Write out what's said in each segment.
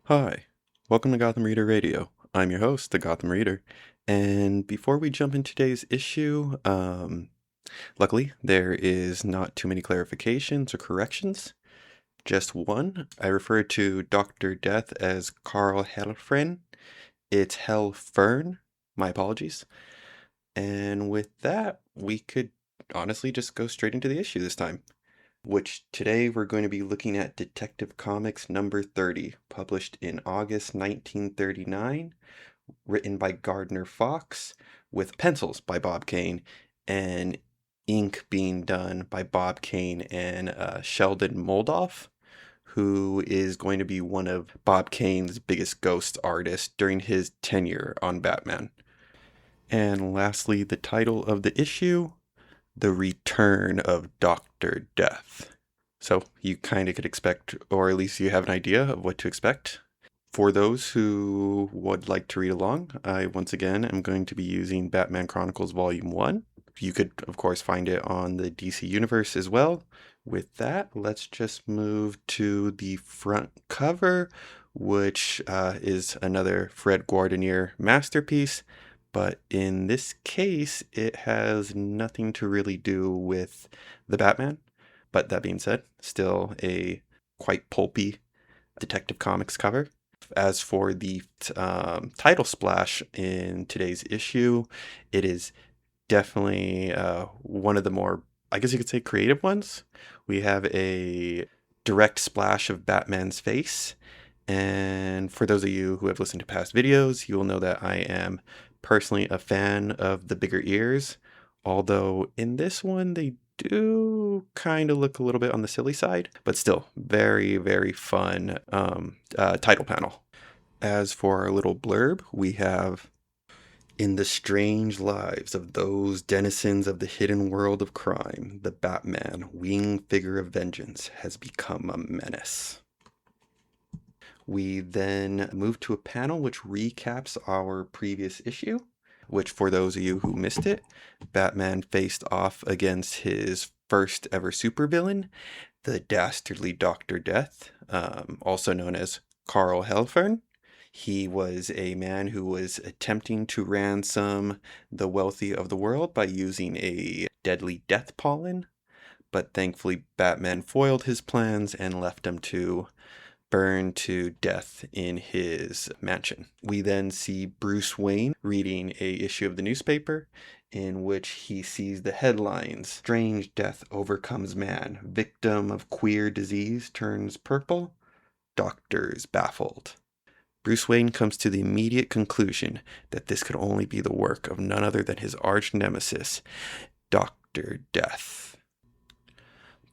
Hi, welcome to Gotham Reader Radio. I'm your host, the Gotham Reader. And before we jump into today's issue, luckily there is not too many clarifications or corrections. Just one. I refer to Dr. Death as Carl Helfren. It's Helfern. My apologies. And with that, we could honestly just go straight into the issue this time, which today we're going to be looking at Detective Comics number 30, published in August 1939, written by Gardner Fox, with pencils by Bob Kane, and ink being done by Bob Kane and Sheldon Moldoff, who is going to be one of Bob Kane's biggest ghost artists during his tenure on Batman. And lastly, the title of the issue, The Return of Dr. Death. So you kind of could expect, or at least you have an idea of what to expect. For those who would like to read along, I once again am going to be using Batman Chronicles Volume 1. You could, of course, find it on the DC Universe as well. With that, let's just move to the front cover, which is another Fred Guardinier masterpiece. But in this case, it has nothing to really do with the Batman. But that being said, still a quite pulpy Detective Comics cover. As for the title splash in today's issue, it is definitely one of the more, I guess you could say, creative ones. We have a direct splash of Batman's face. And for those of you who have listened to past videos, you will know that I am personally a fan of the bigger ears, although in this one they do kind of look a little bit on the silly side, but still very, very fun title panel. As for our little blurb, we have, in the strange lives of those denizens of the hidden world of crime, the Batman, winged figure of vengeance, has become a menace. We then move to a panel which recaps our previous issue, which, for those of you who missed it, Batman faced off against his first ever supervillain, the dastardly Dr. Death, also known as Carl Helfern. He was a man who was attempting to ransom the wealthy of the world by using a deadly death pollen, but thankfully Batman foiled his plans and left him to burn to death in his mansion. We then see Bruce Wayne reading a issue of the newspaper in which he sees the headlines, "Strange Death Overcomes Man, Victim of Queer Disease Turns Purple, Doctors Baffled." Bruce Wayne comes to the immediate conclusion that this could only be the work of none other than his archnemesis, Dr. Death.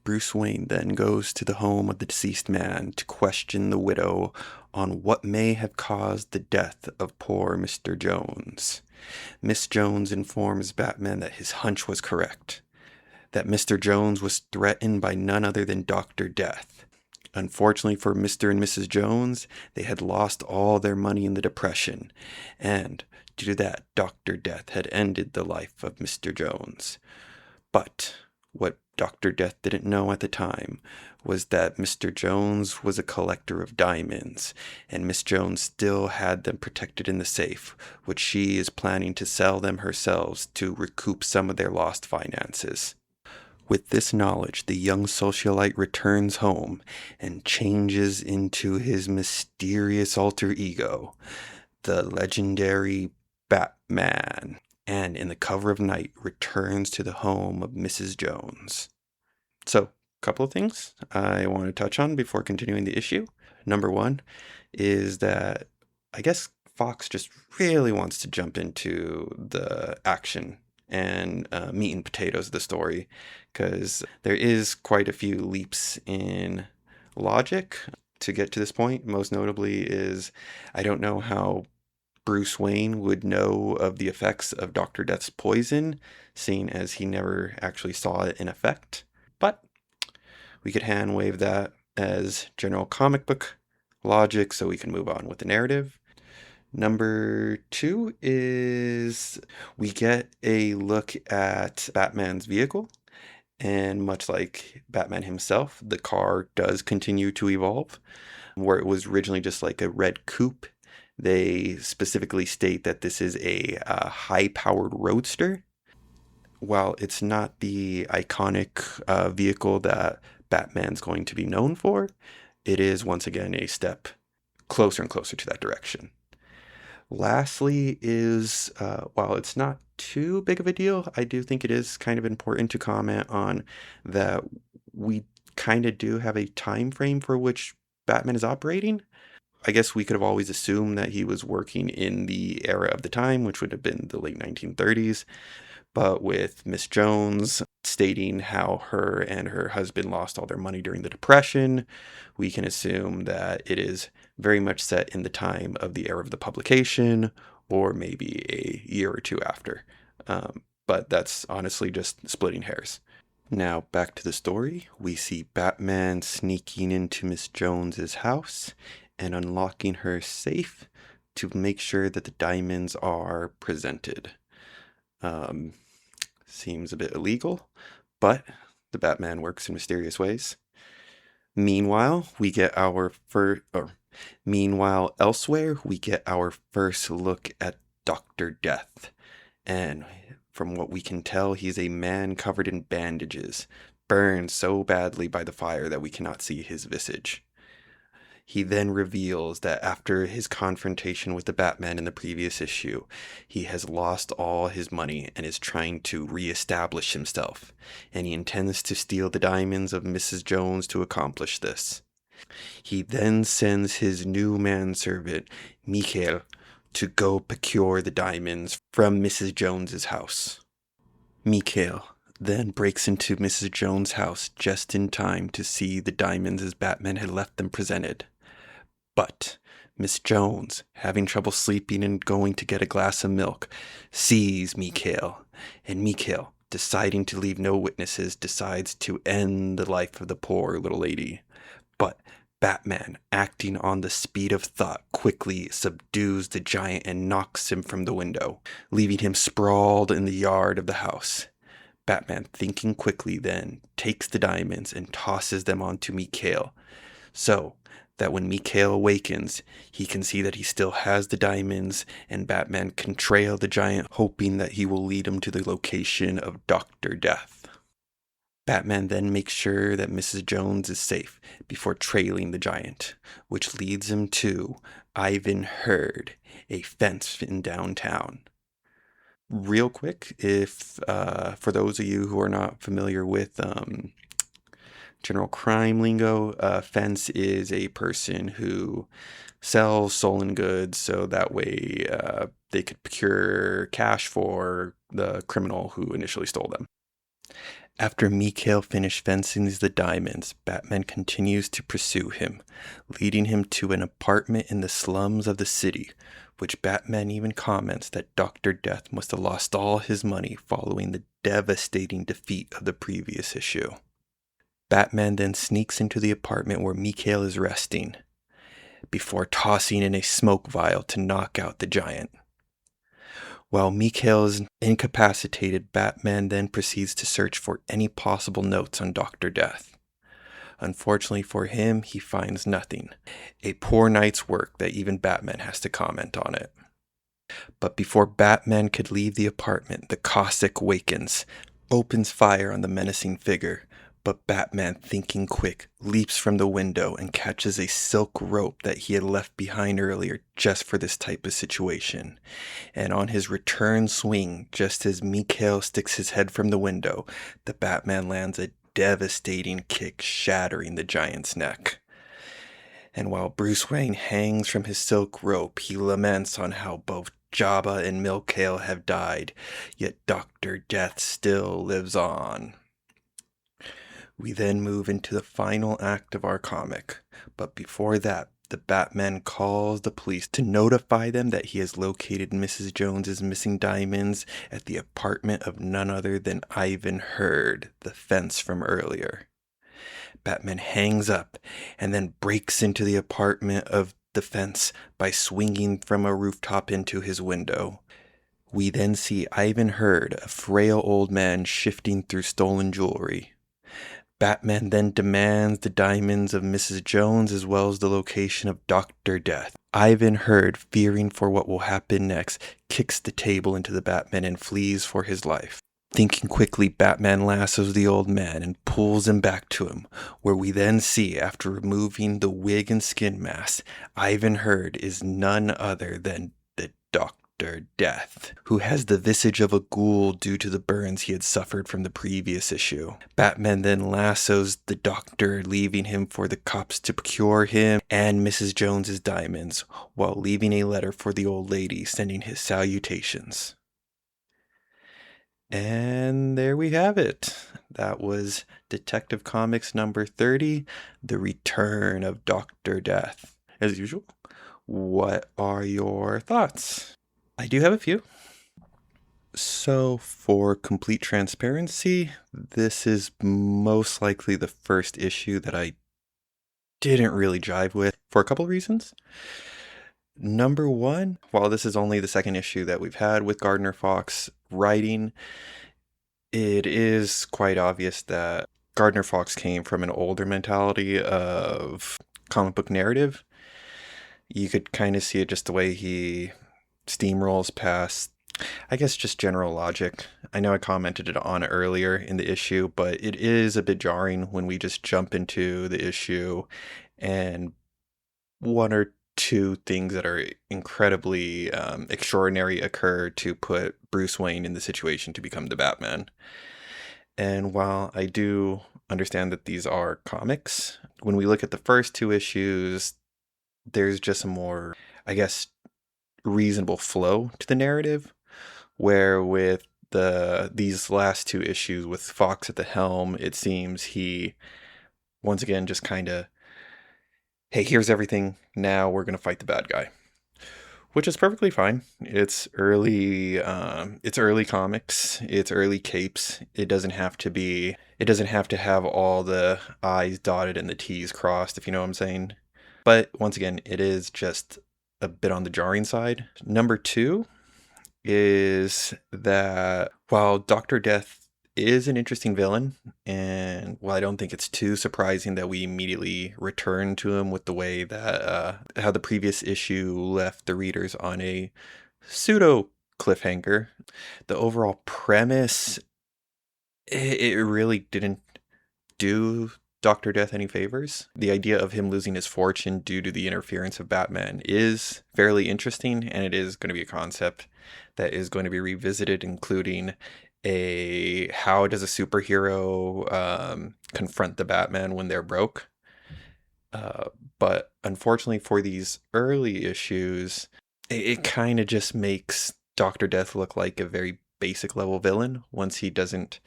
Bruce Wayne then goes to the home of the deceased man to question the widow on what may have caused the death of poor Mr. Jones. Miss Jones informs Batman that his hunch was correct, that Mr. Jones was threatened by none other than Dr. Death. Unfortunately for Mr. and Mrs. Jones, they had lost all their money in the Depression, and due to that, Dr. Death had ended the life of Mr. Jones. But what Dr. Death didn't know at the time was that Mr. Jones was a collector of diamonds, and Miss Jones still had them protected in the safe, which she is planning to sell them herself to recoup some of their lost finances. With this knowledge, the young socialite returns home and changes into his mysterious alter ego, the legendary Batman, and in the cover of night returns to the home of Mrs. Jones. So, a couple of things I want to touch on before continuing the issue. Number one is that I guess Fox just really wants to jump into the action and meat and potatoes of the story, because there is quite a few leaps in logic to get to this point. Most notably is, I don't know how Bruce Wayne would know of the effects of Dr. Death's poison, seeing as he never actually saw it in effect. But we could hand wave that as general comic book logic so we can move on with the narrative. Number two is we get a look at Batman's vehicle, and much like Batman himself, the car does continue to evolve. where it was originally just like a red coupe. They specifically state that this is a high-powered roadster. While it's not the iconic vehicle that Batman's going to be known for, it is once again a step closer and closer to that direction. Lastly is, while it's not too big of a deal, I do think it is kind of important to comment on that we kind of do have a time frame for which Batman is operating. I guess we could have always assumed that he was working in the era of the time, which would have been the late 1930s. But with Miss Jones stating how her and her husband lost all their money during the Depression, we can assume that it is very much set in the time of the era of the publication, or maybe a year or two after. But that's honestly just splitting hairs. Now, back to the story. We see Batman sneaking into Miss Jones's house and unlocking her safe to make sure that the diamonds are presented. Seems a bit illegal, but the Batman works in mysterious ways. Meanwhile, elsewhere, we get our first look at Dr. Death. And from what we can tell, he's a man covered in bandages, burned so badly by the fire that we cannot see his visage. He then reveals that after his confrontation with the Batman in the previous issue, he has lost all his money and is trying to reestablish himself, and he intends to steal the diamonds of Mrs. Jones to accomplish this. He then sends his new manservant, Mikhail, to go procure the diamonds from Mrs. Jones's house. Mikhail then breaks into Mrs. Jones' house just in time to see the diamonds as Batman had left them presented. But Miss Jones, having trouble sleeping and going to get a glass of milk, sees Mikhail, and Mikhail, deciding to leave no witnesses, decides to end the life of the poor little lady. But Batman, acting on the speed of thought, quickly subdues the giant and knocks him from the window, leaving him sprawled in the yard of the house. Batman, thinking quickly, then takes the diamonds and tosses them onto Mikhail, so that when Mikhail awakens, he can see that he still has the diamonds, and Batman can trail the giant, hoping that he will lead him to the location of Dr. Death. Batman then makes sure that Mrs. Jones is safe before trailing the giant, which leads him to Ivan Herd, a fence in downtown. Real quick, if for those of you who are not familiar with general crime lingo, fence is a person who sells stolen goods so that way they could procure cash for the criminal who initially stole them. After Mikhail finished fencing the diamonds, Batman continues to pursue him, leading him to an apartment in the slums of the city, which Batman even comments that Dr. Death must have lost all his money following the devastating defeat of the previous issue. Batman then sneaks into the apartment where Mikhail is resting, before tossing in a smoke vial to knock out the giant. While Mikhail is incapacitated, Batman then proceeds to search for any possible notes on Dr. Death. Unfortunately for him, he finds nothing. A poor night's work that even Batman has to comment on it. But before Batman could leave the apartment, the Cossack wakens, opens fire on the menacing figure. But Batman, thinking quick, leaps from the window and catches a silk rope that he had left behind earlier just for this type of situation. And on his return swing, just as Mikhail sticks his head from the window, the Batman lands a devastating kick, shattering the giant's neck. And while Bruce Wayne hangs from his silk rope, he laments on how both Jabba and Mikhail have died, yet Dr. Death still lives on. We then move into the final act of our comic, but before that, the Batman calls the police to notify them that he has located Mrs. Jones's missing diamonds at the apartment of none other than Ivan Herd, the fence from earlier. Batman hangs up and then breaks into the apartment of the fence by swinging from a rooftop into his window. We then see Ivan Herd, a frail old man, shifting through stolen jewelry. Batman then demands the diamonds of Mrs. Jones as well as the location of Dr. Death. Ivan Hurd, fearing for what will happen next, kicks the table into the Batman and flees for his life. Thinking quickly, Batman lassos the old man and pulls him back to him, where we then see, after removing the wig and skin mask, Ivan Hurd is none other than the Dr. Death, who has the visage of a ghoul due to the burns he had suffered from the previous issue. Batman then lassos the Doctor, leaving him for the cops to procure him and Mrs. Jones's diamonds, while leaving a letter for the old lady, sending his salutations. And there we have it. That was Detective Comics number 30, The Return of Dr. Death. As usual, what are your thoughts? I do have a few. So, for complete transparency, this is most likely the first issue that I didn't really jive with for a couple of reasons. Number one, while this is only the second issue that we've had with Gardner Fox writing, it is quite obvious that Gardner Fox came from an older mentality of comic book narrative. You could kind of see it just the way he steamrolls past, I guess, just general logic. I know I commented it on earlier in the issue, but it is a bit jarring when we just jump into the issue and one or two things that are incredibly extraordinary occur to put Bruce Wayne in the situation to become the Batman. And while I do understand that these are comics, when we look at the first two issues, there's just a more, I guess, reasonable flow to the narrative, where with these last two issues with Fox at the helm, it seems he once again just kind of, hey, here's everything, now we're going to fight the bad guy. Which is perfectly fine. It's early comics, it's early capes. It doesn't have to have all the I's dotted and the T's crossed, if you know what I'm saying. But once again, it is just a bit on the jarring side. Number two is that while Dr. Death is an interesting villain, and while I don't think it's too surprising that we immediately return to him with the way that how the previous issue left the readers on a pseudo cliffhanger, the overall premise, it really didn't do Dr. Death any favors. The idea of him losing his fortune due to the interference of Batman is fairly interesting, and it is going to be a concept that is going to be revisited, including how does a superhero confront the Batman when they're broke. But unfortunately for these early issues, it kind of just makes Dr. Death look like a very basic level villain once he doesn't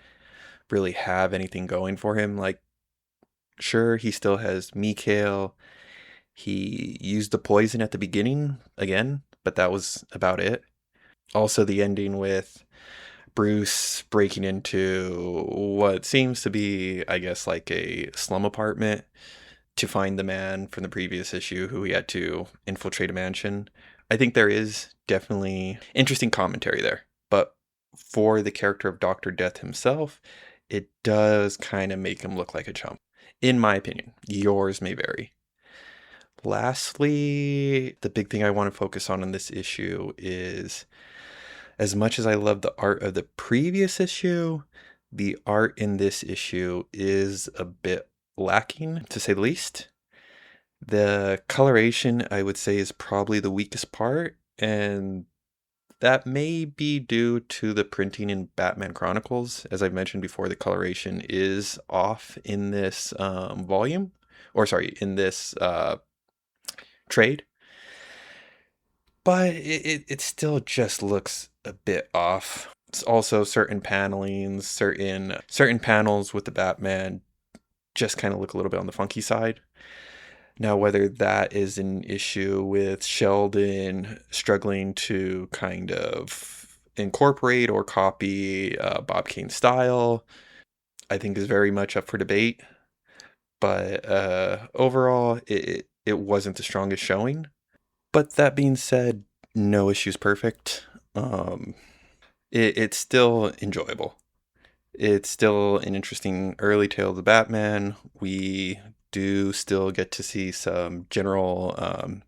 really have anything going for him. Like, sure, he still has Mikhail. He used the poison at the beginning again, but that was about it. Also, the ending with Bruce breaking into what seems to be, I guess, like a slum apartment to find the man from the previous issue who he had to infiltrate a mansion. I think there is definitely interesting commentary there. But for the character of Dr. Death himself, it does kind of make him look like a chump. In my opinion, yours may vary. Lastly, the big thing I want to focus on in this issue is, as much as I love the art of the previous issue, the art in this issue is a bit lacking, to say the least. The coloration, I would say, is probably the weakest part, and that may be due to the printing in Batman Chronicles. As I've mentioned before, the coloration is off in this in this trade. But it still just looks a bit off. It's also certain panelings, certain panels with the Batman just kind of look a little bit on the funky side. Now, whether that is an issue with Sheldon struggling to kind of incorporate or copy Bob Kane's style, I think is very much up for debate. But overall, it wasn't the strongest showing. But that being said, no issue's perfect. It's still enjoyable. It's still an interesting early tale of the Batman. We do still get to see some general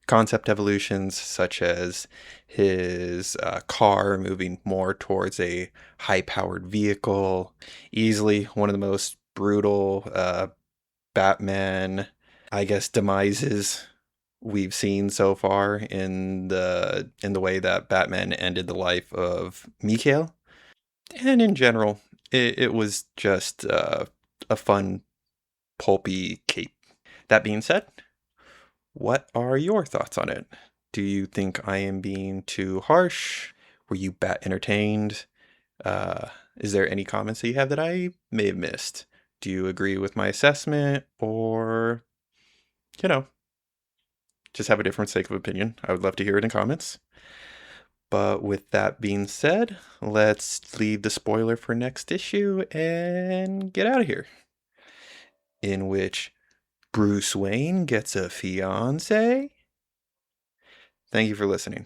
concept evolutions, such as his car moving more towards a high-powered vehicle. Easily one of the most brutal Batman, I guess, demises we've seen so far in the way that Batman ended the life of Mikhail. And in general, it was just a fun, pulpy cape. That being said, what are your thoughts on it? Do you think I am being too harsh? Were you bat entertained? Is there any comments that you have that I may have missed? Do you agree with my assessment or, you know, just have a different sake of opinion? I would love to hear it in comments. But with that being said, let's leave the spoiler for next issue and get out of here. In which Bruce Wayne gets a fiance? Thank you for listening.